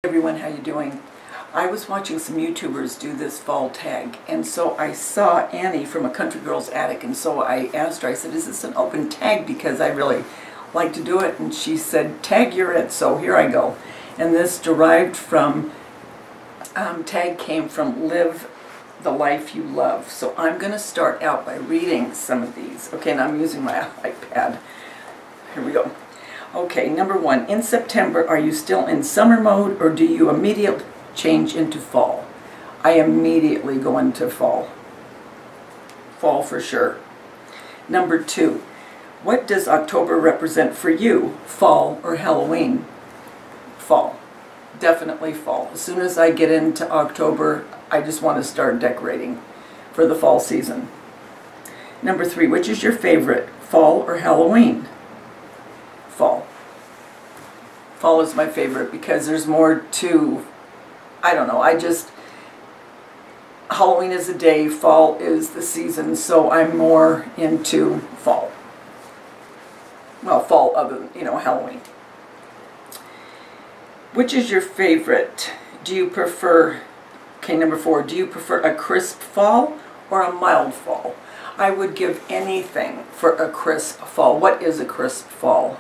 Everyone, how you doing? I was watching some YouTubers do this fall tag, and so I saw Annie from A Country Girl's Attic, and so I asked her, I said, is this an open tag, because I really like to do it? And she said, tag, you're it. So here I go. And this derived from, tag came from Live the Life You Love. So I'm going to start out by reading some of these. Okay, and I'm using my iPad. Here we go. Okay, number one, in September, are you still in summer mode, or do you immediately change into fall? I immediately go into fall. Fall for sure. Number two, what does October represent for you? Fall or Halloween? Fall. Definitely fall. As soon as I get into October, I just want to start decorating for the fall season. Number three, which is your favorite, fall or Halloween? Fall. Fall is my favorite because there's more to, I don't know, Halloween is a day, fall is the season, so I'm more into fall. Well, fall other than, Halloween. Which is your favorite? Do you prefer, okay, number four, do you prefer a crisp fall or a mild fall? I would give anything for a crisp fall. What is a crisp fall?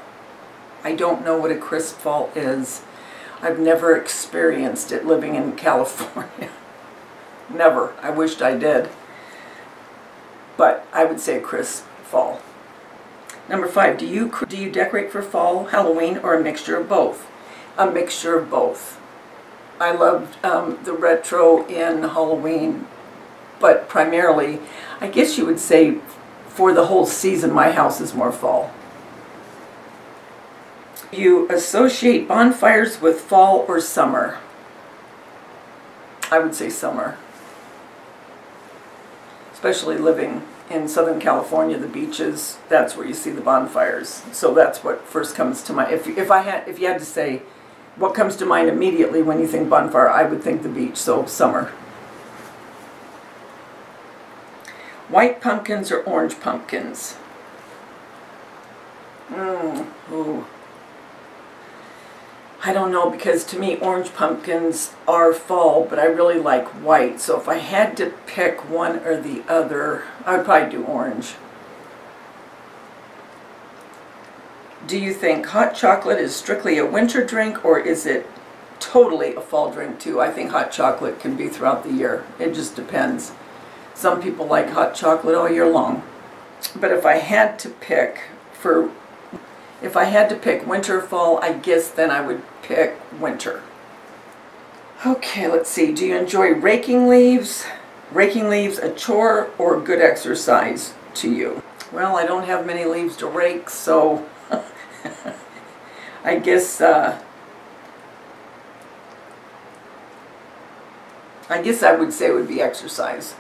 I don't know what a crisp fall is. I've never experienced it living in California. Never. I wished I did. But I would say a crisp fall. Number five, do you decorate for fall, Halloween, or a mixture of both? A mixture of both. I loved the retro in Halloween, but primarily, I guess you would say for the whole season, my house is more fall. You associate bonfires with fall or summer? I would say summer. Especially living in Southern California, the beaches, that's where you see the bonfires. So that's what first comes to mind. If you had to say what comes to mind immediately when you think bonfire, I would think the beach, so summer. White pumpkins or orange pumpkins? Ooh. I don't know, because to me orange pumpkins are fall, but I really like white. So if I had to pick one or the other, I would probably do orange. Do you think hot chocolate is strictly a winter drink, or is it totally a fall drink too? I think hot chocolate can be throughout the year. It just depends. Some people like hot chocolate all year long. But if I had to pick winter or fall, I guess then I would pick winter. Okay, let's see. Do you enjoy raking leaves? Raking leaves a chore or good exercise to you? Well, I don't have many leaves to rake, so I guess I would say it would be exercise.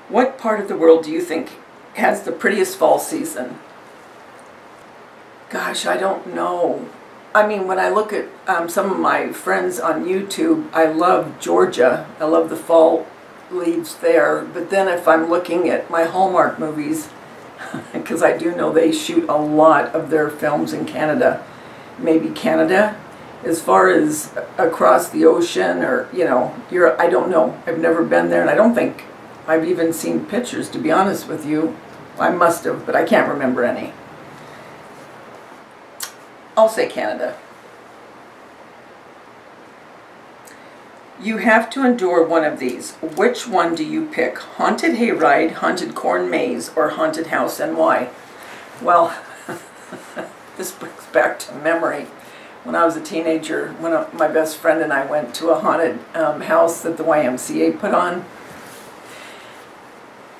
What part of the world do you think has the prettiest fall season? Gosh, I don't know. I mean, when I look at some of my friends on YouTube, I love Georgia. I love the fall leaves there. But then if I'm looking at my Hallmark movies, because I do know they shoot a lot of their films in Canada, maybe Canada, as far as across the ocean, or, I don't know. I've never been there, and I don't think I've even seen pictures, to be honest with you. I must have, but I can't remember any. I'll say Canada. You have to endure one of these. Which one do you pick? Haunted hayride, haunted corn maze, or haunted house, and why? Well, this brings back to memory. When I was a teenager, my best friend and I went to a haunted house that the YMCA put on.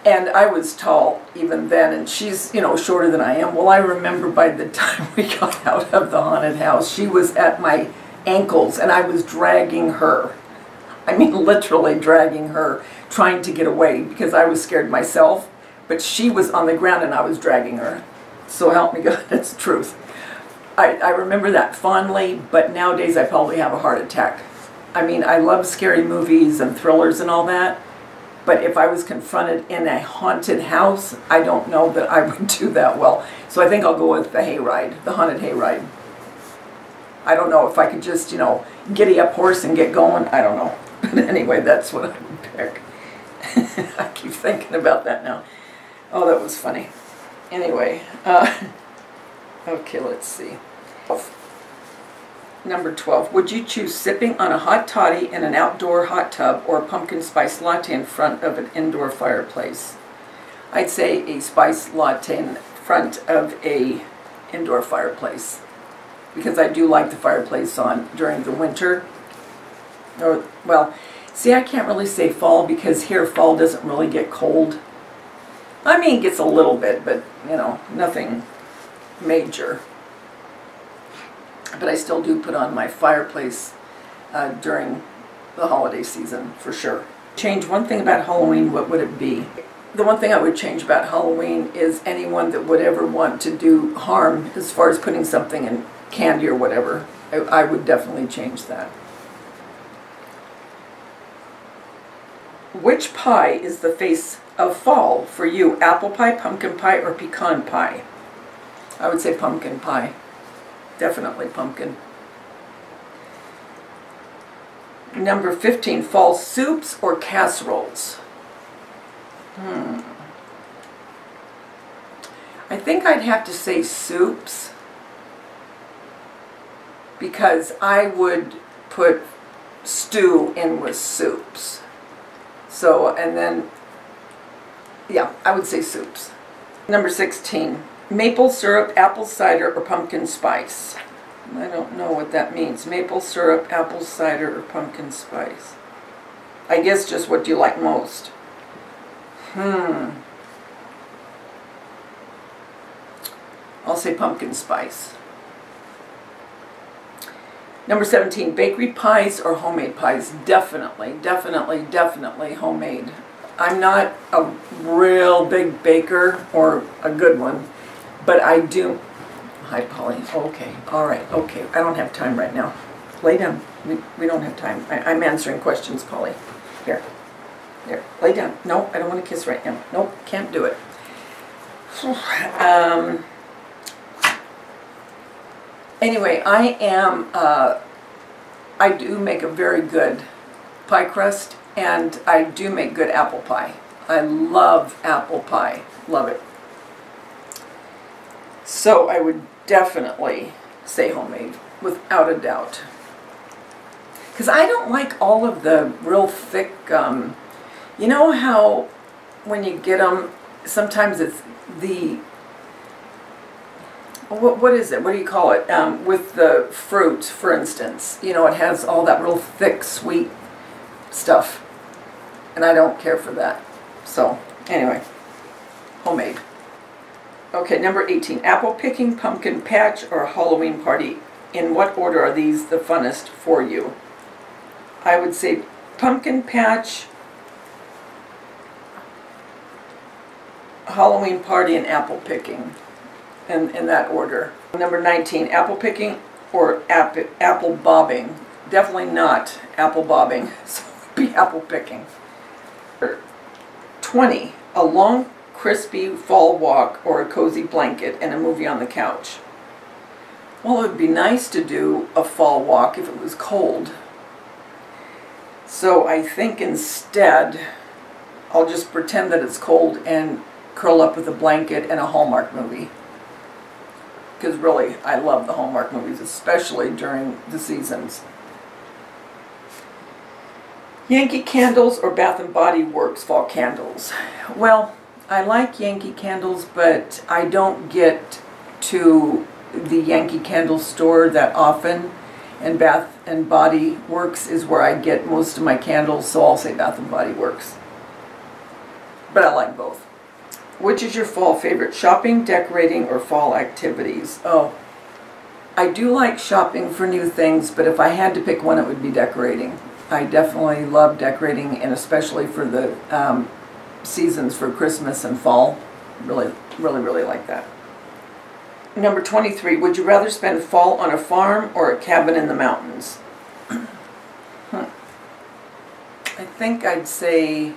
And I was tall even then, and she's, shorter than I am. Well, I remember by the time we got out of the haunted house, she was at my ankles, and I was dragging her. I mean, literally dragging her, trying to get away, because I was scared myself. But she was on the ground, and I was dragging her. So help me God, that's the truth. I remember that fondly, but nowadays I probably have a heart attack. I mean, I love scary movies and thrillers and all that. But if I was confronted in a haunted house, I don't know that I would do that well. So I think I'll go with the hayride, the haunted hayride. I don't know if I could just, you know, giddy up horse and get going. I don't know. But anyway, that's what I would pick. I keep thinking about that now. Oh, that was funny. Anyway, okay, let's see. Number 12. Would you choose sipping on a hot toddy in an outdoor hot tub or a pumpkin spice latte in front of an indoor fireplace? I'd say a spice latte in front of a indoor fireplace, because I do like the fireplace on during the winter. Or, well, see, I can't really say fall because here fall doesn't really get cold. I mean, it gets a little bit, but, you know, nothing major. But I still do put on my fireplace during the holiday season, for sure. Change one thing about Halloween, what would it be? The one thing I would change about Halloween is anyone that would ever want to do harm as far as putting something in candy or whatever. I would definitely change that. Which pie is the face of fall for you? Apple pie, pumpkin pie, or pecan pie? I would say pumpkin pie. Definitely pumpkin. Number 15, fall soups or casseroles? I think I'd have to say soups, because I would put stew in with soups. So, and then, yeah, I would say soups. Number 16, maple syrup, apple cider, or pumpkin spice? I don't know what that means. Maple syrup, apple cider, or pumpkin spice? I guess just what do you like most? I'll say pumpkin spice. Number 17, bakery pies or homemade pies? Definitely, definitely, definitely homemade. I'm not a real big baker, or a good one, but I do. Hi, Polly. Okay, all right, okay. I don't have time right now. Lay down. We don't have time. I'm answering questions, Polly. Here. There. Lay down. No, I don't want to kiss right now. Nope, can't do it. Anyway, I do make a very good pie crust, and I do make good apple pie. I love apple pie. Love it. So I would definitely say homemade, without a doubt. Because I don't like all of the real thick, you know how when you get them, sometimes it's the, what is it? What do you call it? With the fruit, for instance. You know, it has all that real thick, sweet stuff. And I don't care for that. So, anyway, homemade. Okay, number 18. Apple picking, pumpkin patch, or Halloween party. In what order are these the funnest for you? I would say pumpkin patch, Halloween party, and apple picking. In that order. Number 19, apple picking or apple bobbing? Definitely not apple bobbing, so it would be apple picking. 20, a long, crispy fall walk or a cozy blanket and a movie on the couch. Well, it would be nice to do a fall walk if it was cold. So I think instead, I'll just pretend that it's cold and curl up with a blanket and a Hallmark movie. Because really, I love the Hallmark movies, especially during the seasons. Yankee Candles or Bath & Body Works fall candles? Well, I like Yankee Candles, but I don't get to the Yankee Candle store that often. And Bath & Body Works is where I get most of my candles, so I'll say Bath & Body Works. But I like both. Which is your fall favorite? Shopping, decorating, or fall activities? Oh, I do like shopping for new things, but if I had to pick one, it would be decorating. I definitely love decorating, and especially for the seasons for Christmas and fall. Really, really, really like that. Number 23, would you rather spend fall on a farm or a cabin in the mountains? I think I'd say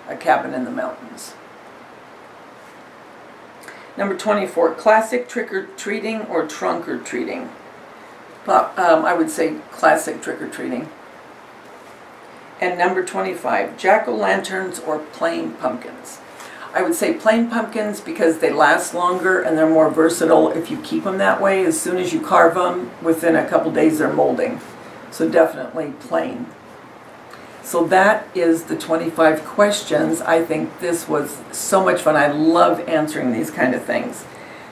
a cabin in the mountains. Number 24, classic trick-or-treating or trunk-or-treating? I would say classic trick-or-treating. And number 25, jack-o'-lanterns or plain pumpkins. I would say plain pumpkins because they last longer and they're more versatile if you keep them that way. As soon as you carve them, within a couple days they're molding. So definitely plain. So that is the 25 questions. I think this was so much fun. I love answering these kind of things.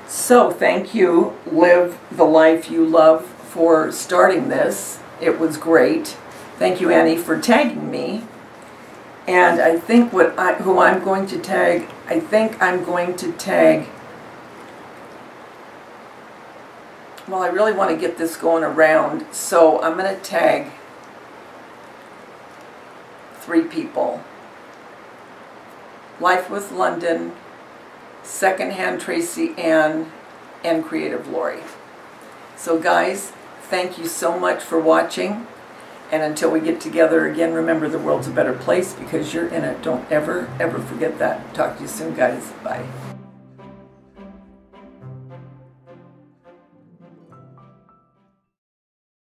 So thank you, Live the Life You Love, for starting this. It was great. Thank you, Annie, for tagging me. And I think who I'm going to tag, I think I'm going to tag, well, I really want to get this going around, so I'm going to tag 3 people. Life with London, Secondhand Tracey Ann, and Creative Lauri. So guys, thank you so much for watching. And until we get together again, remember the world's a better place because you're in it. Don't ever, ever forget that. Talk to you soon, guys. Bye.